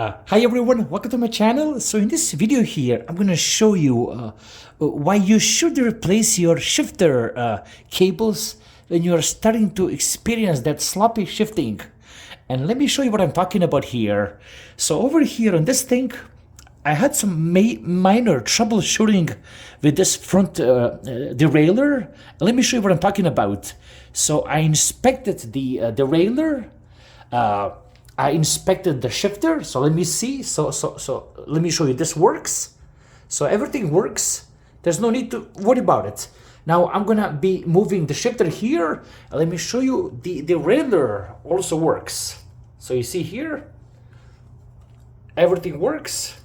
Hi everyone, welcome to my channel. So in this video here, I'm gonna show you why you should replace your shifter cables when you're starting to experience that sloppy shifting. And let me show you what I'm talking about here. So over here on this thing, I had some minor troubleshooting with this front derailleur. Let me show you what I'm talking about. So I inspected the derailleur. I inspected the shifter, so let me see. So let me show you. This works. So everything works. There's no need to worry about it. Now I'm gonna be moving the shifter here. Let me show you. The derailleur also works. So you see here, everything works.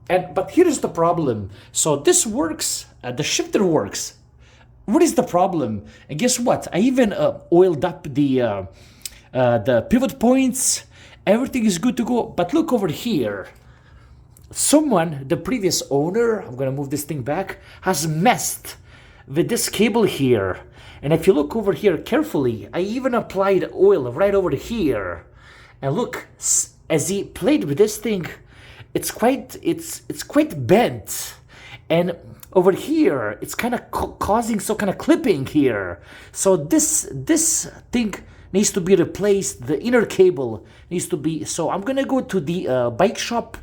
But here's the problem. So this works. The shifter works. What is the problem? And guess what? I even oiled up the pivot points. Everything is good to go. But look over here. Someone, the previous owner, I'm gonna move this thing back, has messed with this cable here. And if you look over here carefully, I even applied oil right over here. And look, as he played with this thing, it's quite bent. And over here, it's kind of causing some kind of clipping here. So this thing needs to be replaced. The inner cable needs to be. So I'm gonna go to the bike shop,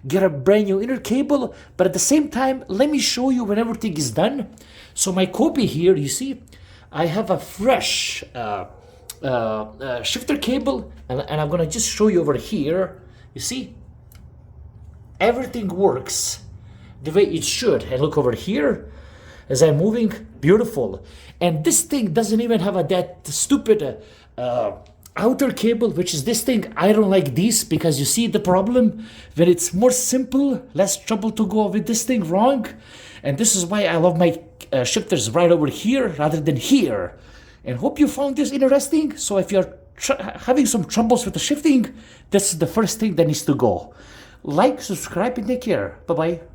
get a brand new inner cable. But at the same time, let me show you when everything is done. So my copy here, you see, I have a fresh shifter cable, and I'm gonna just show you over here. You see, everything works the way it should. And look over here, as I'm moving, beautiful. And this thing doesn't even have that stupid outer cable, which is this thing. I don't like this because you see the problem when it's more simple, less trouble to go with this thing wrong. And this is why I love my shifters right over here rather than here. And hope you found this interesting. So if you're having some troubles with the shifting, this is the first thing that needs to go. Like, subscribe, and take care. Bye-bye.